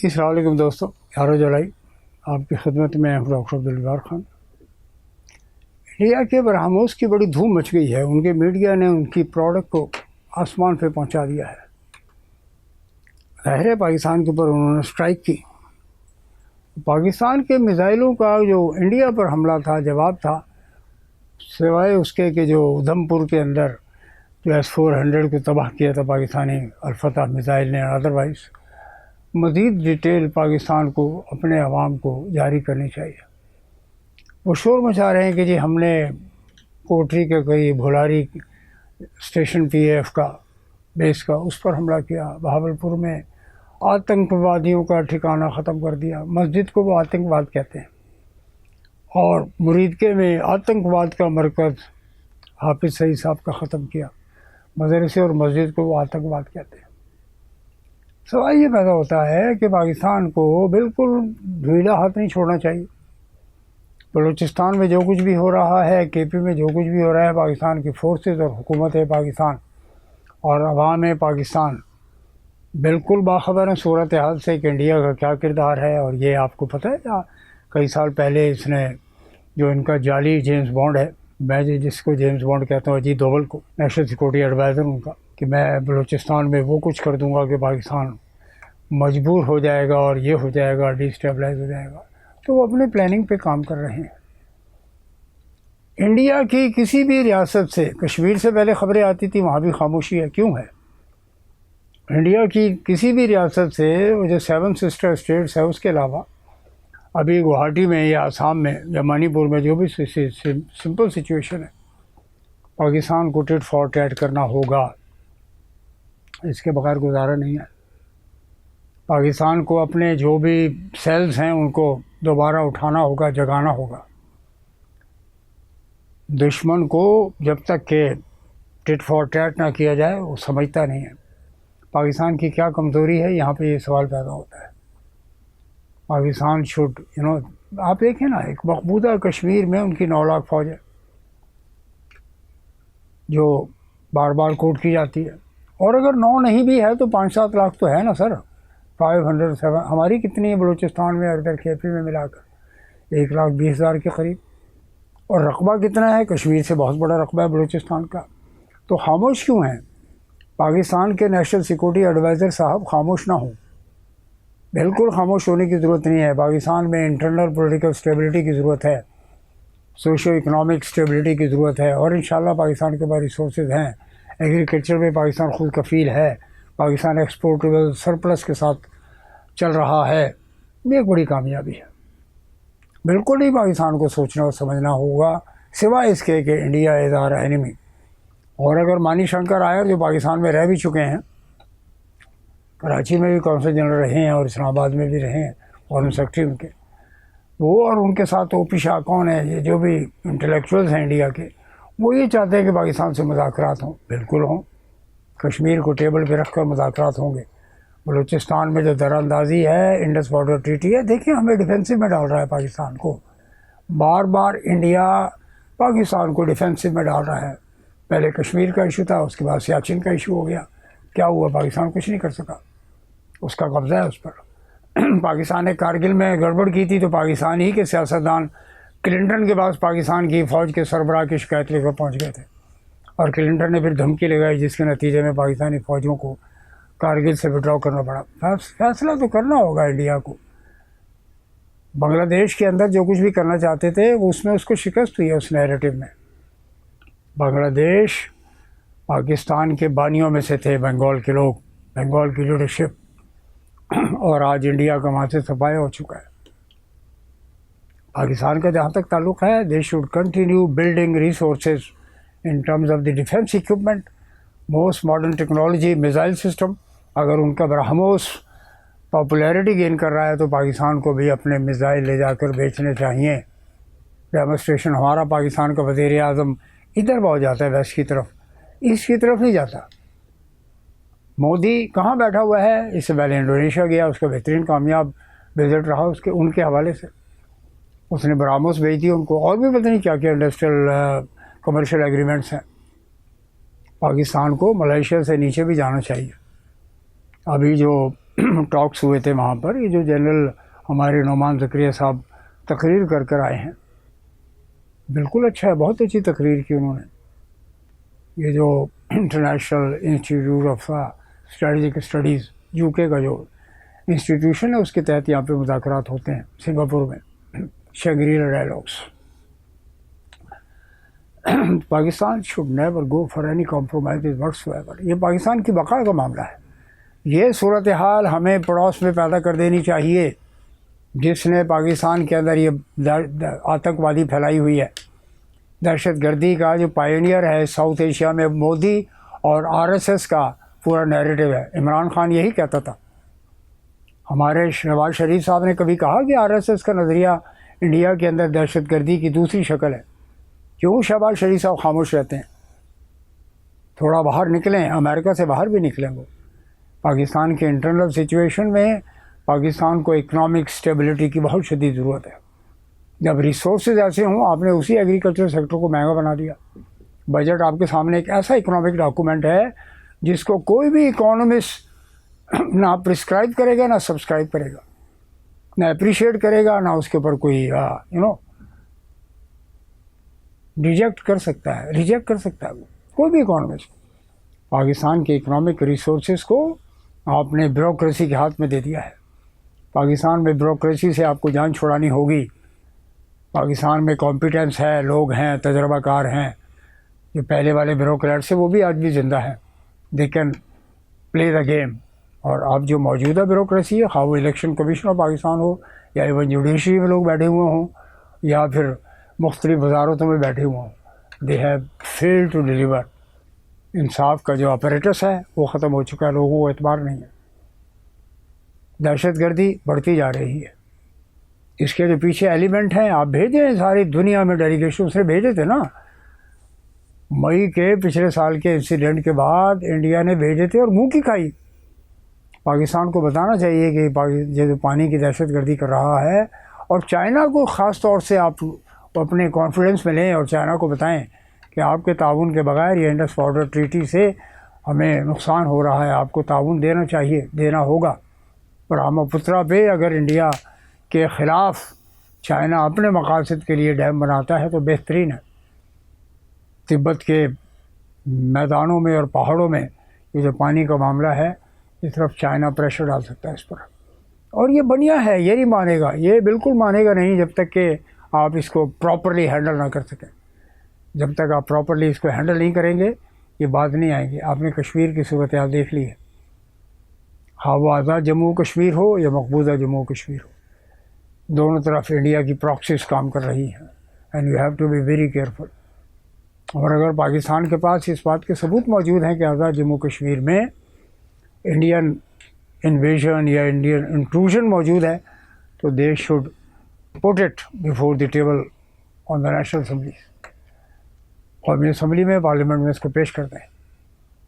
السلام علیکم دوستوں، 11 جولائی آپ کی خدمت میں ڈاکٹر عبدالجبار خان۔ انڈیا کے برہموس کی بڑی دھوم مچ گئی ہے، ان کے میڈیا نے ان کی پروڈکٹ کو آسمان پہ پہنچا دیا ہے۔ ظاہر ہے پاکستان کے اوپر انہوں نے اسٹرائک کی۔ پاکستان کے میزائلوں کا جو انڈیا پر حملہ تھا، جواب تھا، سوائے اس کے کہ جو ادھم پور کے اندر جو S-400 کو تباہ کیا تھا پاکستانی الفتح میزائل نے، ادروائز مزید ڈیٹیل پاکستان کو اپنے عوام کو جاری کرنی چاہیے۔ وہ شور مچا رہے ہیں کہ جی ہم نے کوٹری کے قریب بھولاری اسٹیشن PAF کا بیس کا اس پر حملہ کیا، بہاولپور میں آتنکوادیوں کا ٹھکانہ ختم کر دیا۔ مسجد کو وہ آتنکواد کہتے ہیں، اور مریدکے میں آتنکواد کا مرکز حافظ سعید صاحب کا ختم کیا۔ مدرسے اور مسجد کو وہ آتنکواد کہتے ہیں۔ سوال یہ پیدا ہوتا ہے کہ پاکستان کو بالکل ڈھیلا ہاتھ نہیں چھوڑنا چاہیے۔ بلوچستان میں جو کچھ بھی ہو رہا ہے، KP میں جو کچھ بھی ہو رہا ہے، پاکستان کی فورسز اور حکومت پاکستان اور عوام پاکستان بالکل باخبر ہیں صورتحال سے کہ انڈیا کا کیا کردار ہے۔ اور یہ آپ کو پتہ ہے، کئی سال پہلے اس نے جو ان کا جعلی جیمز بانڈ ہے، میں جس کو جیمز بانڈ کہتا ہوں، اجیت دوول کو، نیشنل سیکورٹی ایڈوائزر ان کا، کہ میں بلوچستان میں وہ کچھ کر دوں گا کہ پاکستان مجبور ہو جائے گا اور یہ ہو جائے گا، ڈی اسٹیبلائز ہو جائے گا۔ تو وہ اپنے پلاننگ پہ کام کر رہے ہیں۔ انڈیا کی کسی بھی ریاست سے، کشمیر سے پہلے خبریں آتی تھیں، وہاں بھی خاموشی ہے، کیوں ہے؟ انڈیا کی کسی بھی ریاست سے، جو 7 سسٹر اسٹیٹس ہے اس کے علاوہ، ابھی گوہاٹی میں یا آسام میں یا منی پور میں جو بھی سمپل سچویشن ہے، پاکستان کو ٹٹ فار ٹیٹ کرنا ہوگا، اس کے بغیر گزارا نہیں ہے۔ پاکستان کو اپنے جو بھی سیلز ہیں ان کو دوبارہ اٹھانا ہوگا، جگانا ہوگا۔ دشمن کو جب تک کہ ٹٹ فار ٹیٹ نہ کیا جائے وہ سمجھتا نہیں ہے۔ پاکستان کی کیا کمزوری ہے، یہاں پہ یہ سوال پیدا ہوتا ہے۔ پاکستان شوڈ آپ دیکھیں نا، ایک مقبوضہ کشمیر میں ان کی 9 لاکھ فوج ہے جو بار بار کوٹ کی جاتی ہے، اور اگر 9 نہیں بھی ہے تو 5-7 لاکھ تو ہے نا سر۔ 507 ہماری کتنی ہے بلوچستان میں اور ادھر KP میں ملا کر؟ 1,20,000 کے قریب۔ اور رقبہ کتنا ہے؟ کشمیر سے بہت بڑا رقبہ ہے بلوچستان کا۔ تو خاموش کیوں ہیں؟ پاکستان کے نیشنل سیکورٹی ایڈوائزر صاحب خاموش نہ ہوں، بالکل خاموش ہونے کی ضرورت نہیں ہے۔ پاکستان میں انٹرنل پولیٹیکل اسٹیبلٹی کی ضرورت ہے، سوشو اکنامک اسٹیبلٹی کی ضرورت ہے، اور انشاءاللہ پاکستان کے پاس ریسورسز ہیں۔ ایگریکلچر میں پاکستان خود کفیل ہے، پاکستان ایکسپورٹیبل سرپلس کے ساتھ چل رہا ہے، یہ ایک بڑی کامیابی ہے۔ بالکل نہیں پاکستان کو سوچنا اور سمجھنا ہوگا، سوائے اس کے کہ انڈیا از آور اینیمی۔ اور اگر مانی شنکر آئر جو پاکستان میں رہ بھی چکے ہیں، کراچی میں بھی کونسل جنرل رہے ہیں اور اسلام آباد میں بھی رہے ہیں، فارن سیکرٹری ان کے، وہ اور ان کے ساتھ OP شاہ کون ہے، یہ جو بھی انٹلیکچوئلز ہیں انڈیا کے، وہ یہ چاہتے ہیں کہ پاکستان سے مذاکرات ہوں، بالکل ہوں۔ کشمیر کو ٹیبل پہ رکھ کر مذاکرات ہوں گے۔ بلوچستان میں جو دراندازی ہے، انڈس بارڈر ٹریٹی ہے، دیکھیں ہمیں ڈیفینسو میں ڈال رہا ہے پاکستان کو، بار بار انڈیا پاکستان کو ڈیفینسو میں ڈال رہا ہے۔ پہلے کشمیر کا ایشو تھا، اس کے بعد سیاچن کا ایشو ہو گیا، کیا ہوا؟ پاکستان کچھ نہیں کر سکا، اس کا قبضہ ہے اس پر۔ پاکستان نے کارگل میں گڑبڑ کی تھی تو پاکستان ہی کے سیاستدان کلنٹن کے پاس پاکستان کی فوج کے سربراہ کی شکایت لے کر پہنچ گئے تھے، اور کلنٹن نے پھر دھمکی لگائی، جس کے نتیجے میں پاکستانی فوجوں کو کارگل سے وڈرا کرنا پڑا۔ فیصلہ تو کرنا ہوگا انڈیا کو۔ بنگلہ دیش کے اندر جو کچھ بھی کرنا چاہتے تھے اس میں اس کو شکست ہوئی ہے، اس نیریٹو میں۔ بنگلہ دیش پاکستان کے بانیوں میں سے تھے بنگال کے لوگ، بنگال کی لیڈرشپ، اور آج انڈیا کا وہاں سے صفایا ہو چکا ہے۔ پاکستان کا جہاں تک تعلق ہے، they should continue building resources in terms of the defence equipment, most modern technology, missile system. اگر ان کا برہموس پاپولیرٹی گین کر رہا ہے تو پاکستان کو بھی اپنے میزائل لے جا کر بیچنے چاہیے۔ ڈیمونسٹریشن ہمارا پاکستان کا وزیر اعظم ادھر بہت جاتا ہے، ویسٹ کی طرف، ایسٹ کی طرف نہیں جاتا۔ مودی کہاں بیٹھا ہوا ہے؟ اس سے پہلے انڈونیشیا گیا، اس کا بہترین کامیاب وزٹ رہا ان کے حوالے سے۔ اس نے براموس بھیج دی ان کو، اور بھی پتہ نہیں کیا کیا انڈسٹریل کمرشل ایگریمنٹس ہیں۔ پاکستان کو ملائیشیا سے نیچے بھی جانا چاہیے۔ ابھی جو ٹاکس ہوئے تھے وہاں پر. یہ جو جنرل ہمارے نعمان زکریا صاحب تقریر کر آئے ہیں، بالکل اچھا ہے، بہت اچھی تقریر کی انہوں نے. یہ جو international institute of strategic studies UK کا جو انسٹیٹیوشن ہے، اس کے تحت یہاں پہ مذاکرات ہوتے ہیں سنگاپور میں، Shangri-La dialogues. Pakistan should never go for any compromises whatsoever. یہ پاکستان کی بقا کا معاملہ ہے. یہ صورتحال ہمیں پڑوس میں پیدا کر دینی چاہیے جس نے پاکستان کے اندر یہ آتنکوادی پھیلائی ہوئی ہے. دہشت گردی کا جو پائنیئر ہے ساؤتھ ایشیا میں مودی اور RSS کا پورا نیریٹو ہے. عمران خان یہی کہتا تھا. ہمارے نواز شریف صاحب نے کبھی کہا کہ RSS کا نظریہ انڈیا کے اندر دہشت گردی کی دوسری شکل ہے؟ کیوں شہباز شریف صاحب خاموش رہتے ہیں؟ تھوڑا باہر نکلیں، امریکہ سے باہر بھی نکلیں. وہ پاکستان کے انٹرنل سچویشن میں پاکستان کو اکنامک سٹیبلٹی کی بہت شدید ضرورت ہے. جب ریسورسز ایسے ہوں، آپ نے اسی ایگریکلچر سیکٹر کو مہنگا بنا دیا. بجٹ آپ کے سامنے ایک ایسا اکنامک ڈاکومنٹ ہے جس کو کوئی بھی اکانومسٹ نہ پرسکرائب کرے گا، نہ سبسکرائب کرے گا، نہ اپریشیٹ کرے گا، نہ اس کے اوپر کوئی ریجیکٹ کر سکتا ہے وہ کوئی بھی اکانومسٹ. پاکستان کے اکنامک ریسورسز کو آپ نے بیوروکریسی کے ہاتھ میں دے دیا ہے. پاکستان میں بیوروکریسی سے آپ کو جان چھڑانی ہوگی. پاکستان میں کمپیٹنس ہے، لوگ ہیں، تجربہ کار ہیں. جو پہلے والے بیوروکریٹس ہیں وہ بھی آج بھی زندہ ہیں. They can play the game. اور اب جو موجودہ بیوروکریسی ہے، خواہ وہ الیکشن کمیشن آف پاکستان ہو یا ایون جوڈیشری میں لوگ بیٹھے ہوئے ہوں یا پھر مختلف وزارتوں میں بیٹھے ہوئے ہوں، they have fail to deliver. انصاف کا جو اپریٹس ہے وہ ختم ہو چکا ہے، لوگوں کو اعتبار نہیں ہے. دہشت گردی بڑھتی جا رہی ہے. اس کے جو پیچھے ایلیمنٹ ہیں، آپ بھیجیں ساری دنیا میں ڈیلیگیشن سے بھیجے تھے نا. مئی کے پچھلے سال کے انسیڈنٹ کے بعد انڈیا نے بھیجے تھے اور منہ کی کھائی. پاکستان کو بتانا چاہیے کہ یہ جو پانی کی دہشت گردی کر رہا ہے، اور چائنا کو خاص طور سے آپ اپنے کانفیڈنس میں لیں اور چائنا کو بتائیں کہ آپ کے تعاون کے بغیر یہ انڈس واٹر ٹریٹی سے ہمیں نقصان ہو رہا ہے، آپ کو تعاون دینا چاہیے، دینا ہوگا. برہما پترا پہ اگر انڈیا کے خلاف چائنا اپنے مقاصد کے لیے ڈیم بناتا ہے تو بہترین ہے. تبت کے میدانوں میں اور پہاڑوں میں یہ جو پانی کا معاملہ ہے، اس طرف چائنا پریشر ڈال سکتا ہے اس پر. اور یہ بنیا ہے، یہ نہیں مانے گا، یہ بالکل مانے گا نہیں جب تک کہ آپ اس کو پراپرلی ہینڈل نہ کر سکیں. جب تک آپ پراپرلی اس کو ہینڈل نہیں کریں گے یہ بات نہیں آئے گی. آپ نے کشمیر کی صورتحال دیکھ لی ہے، ہاں وہ آزاد جموں کشمیر ہو یا مقبوضہ جموں کشمیر ہو، دونوں طرف انڈیا کی پراکسیز کام کر رہی ہیں. And you have to be very careful. اور اگر پاکستان کے پاس اس بات کے ثبوت موجود ہیں کہ آزاد جموں کشمیر میں انڈین انویژن یا انڈین انٹروژن موجود ہے تو they should put it before the table on the national assembly. قومی اسمبلی میں، پارلیمنٹ میں اس کو پیش کرتے ہیں.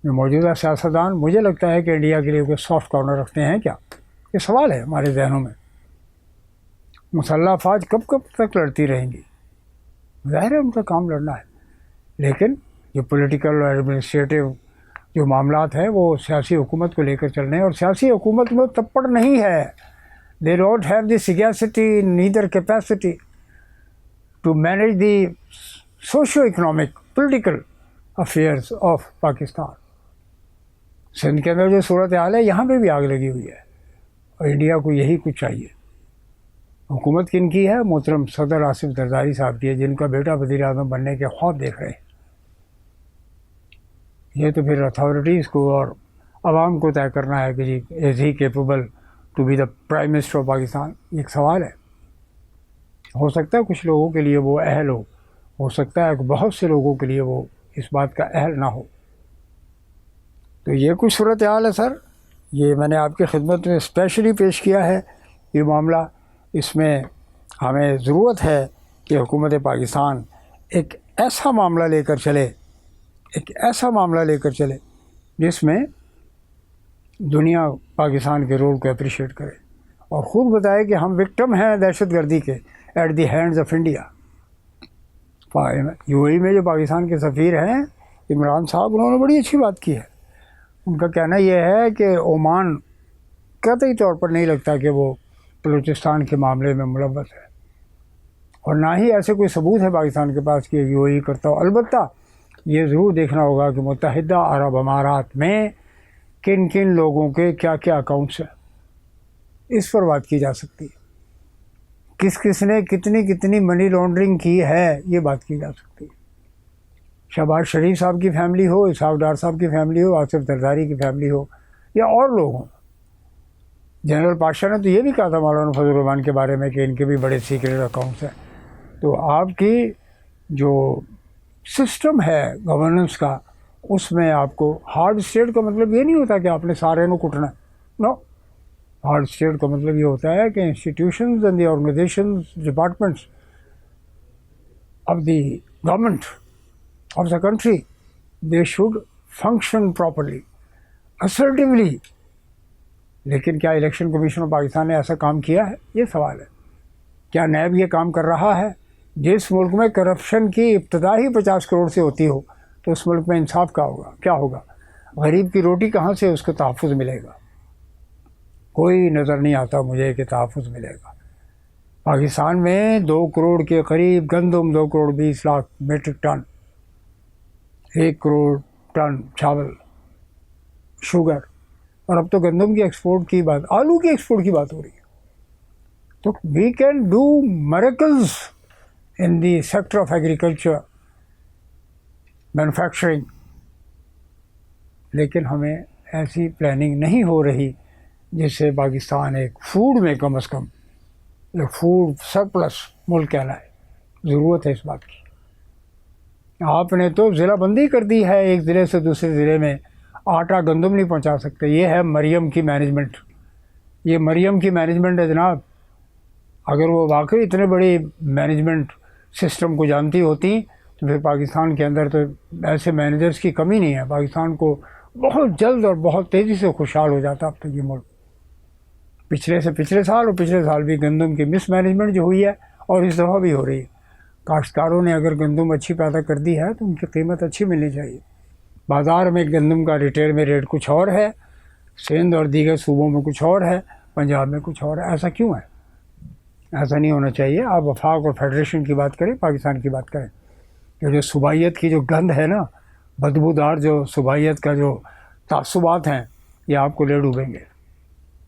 جو موجودہ سیاستدان مجھے لگتا ہے کہ انڈیا کے لیے کوئی سافٹ کارنر رکھتے ہیں کیا؟ یہ سوال ہے ہمارے ذہنوں میں. مسلح افواج کب تک لڑتی رہیں گی؟ ظاہر ہے ان کا کام لڑنا ہے، لیکن جو پولیٹیکل اور ایڈمنسٹریٹو جو معاملات ہیں وہ سیاسی حکومت کو لے کر چل رہے ہیں. اور سیاسی حکومت میں تپڑ نہیں ہے. They don't have the sagacity neither capacity to manage the socio economic political affairs of Pakistan. Sindh کے اندر جو صورتحال ہے یہاں پہ بھی آگ لگی ہوئی ہے، اور انڈیا کو یہی کچھ چاہیے. حکومت کن کی ہے؟ محترم صدر آصف زرداری صاحب کی ہے، جن کا بیٹا وزیر اعظم بننے کے خواب دیکھ رہے ہیں. یہ تو پھر اتھارٹیز کو اور عوام کو طے کرنا ہے کہ جی is he capable to be the prime minister of Pakistan. ایک سوال ہے. ہو سکتا ہے کچھ لوگوں کے لیے وہ اہل ہو سکتا ہے کہ بہت سے لوگوں کے لیے وہ اس بات کا اہل نہ ہو. تو یہ کچھ صورتحال ہے سر. یہ میں نے آپ کی خدمت میں اسپیشلی پیش کیا ہے یہ معاملہ. اس میں ہمیں ضرورت ہے کہ حکومت پاکستان ایک ایسا معاملہ لے کر چلے جس میں دنیا پاکستان کے رول کو اپریشیٹ کرے اور خود بتائے کہ ہم وکٹم ہیں دہشت گردی کے at the hands of India. UAE میں جو پاکستان کے سفیر ہیں عمران صاحب، انہوں نے بڑی اچھی بات کی ہے. ان کا کہنا یہ ہے کہ عمان قطعی طور پر نہیں لگتا کہ وہ بلوچستان کے معاملے میں ملوث ہے، اور نہ ہی ایسے کوئی ثبوت ہے پاکستان کے پاس کہ یو اے ای کرتا ہو۔ البتہ یہ ضرور دیکھنا ہوگا کہ متحدہ عرب امارات میں کن کن لوگوں کے کیا کیا اکاؤنٹس ہیں، اس پر بات کی جا سکتی ہے۔ کس کس نے کتنی منی لانڈرنگ کی ہے، یہ بات کی جا سکتی ہے۔ شہباز شریف صاحب کی فیملی ہو، اسحاق ڈار صاحب کی فیملی ہو، آصف زرداری کی فیملی ہو، یا اور لوگ ہوں۔ جنرل پاشا نے تو یہ بھی کہا تھا مولانا فضل الرحمان کے بارے میں کہ ان کے بھی بڑے سیکریٹ اکاؤنٹس ہیں۔ تو آپ کی جو سسٹم ہے گورننس کا، اس میں آپ کو ہارڈ اسٹیٹ کا مطلب یہ نہیں ہوتا کہ آپ نے سارے کو کٹنا ہے، نو۔ ہارڈ اسٹیٹ کا مطلب یہ ہوتا ہے کہ institutions and the organizations departments of the government of the country they should function properly, assertively۔ لیکن کیا الیکشن کمیشن آف پاکستان نے ایسا کام کیا ہے؟ یہ سوال ہے۔ کیا نیب یہ کام کر رہا ہے؟ جس ملک میں کرپشن کی ابتدا ہی 50 کروڑ سے ہوتی ہو تو اس ملک میں انصاف کا ہوگا، کیا ہوگا؟ غریب کی روٹی کہاں سے اس کو تحفظ ملے گا؟ کوئی نظر نہیں آتا مجھے کہ تحفظ ملے گا۔ پاکستان میں 2 کروڑ کے قریب گندم، 2 crore 20 lakh metric ton, 1 crore ton چاول، شوگر، اور اب تو گندم کی ایکسپورٹ کی بات، آلو کی ایکسپورٹ کی بات ہو رہی ہے۔ تو we can do miracles in the sector of agriculture, manufacturing, لیکن ہمیں ایسی پلاننگ نہیں ہو رہی جس سے پاکستان ایک فوڈ میں کم از کم ایک فوڈ سرپلس ملک کہلائے۔ ضرورت ہے اس بات کی۔ آپ نے تو ضلع بندی کر دی ہے، ایک ضلع سے دوسرے ضلع میں آٹا گندم نہیں پہنچا سکتے۔ یہ ہے مریم کی مینجمنٹ، یہ مریم کی مینجمنٹ ہے جناب۔ اگر وہ واقعی اتنے بڑی مینجمنٹ سسٹم کو جانتی ہوتی تو پھر پاکستان کے اندر تو ایسے مینیجرز کی کمی نہیں ہے، پاکستان کو بہت جلد اور بہت تیزی سے خوشحال ہو جاتا اب تک یہ ملک۔ پچھلے سال اور پچھلے سال بھی گندم کی مس مینجمنٹ جو ہوئی ہے، اور اس دفعہ بھی ہو رہی ہے۔ کاشتکاروں نے اگر گندم اچھی پیدا کر دی ہے تو ان کی قیمت اچھی ملنی چاہیے۔ بازار میں گندم کا ریٹیل میں ریٹ کچھ اور ہے، سندھ اور دیگر صوبوں میں کچھ اور ہے، پنجاب میں کچھ اور ہے۔ ایسا کیوں ہے؟ ایسا نہیں ہونا چاہیے۔ آپ وفاق اور فیڈریشن کی بات کریں، پاکستان کی بات کریں، کہ جو صوبائیت کی جو گند ہے نا، بدبودار جو صوبائیت کا جو تعصبات ہیں، یہ آپ کو لے ڈوبیں گے۔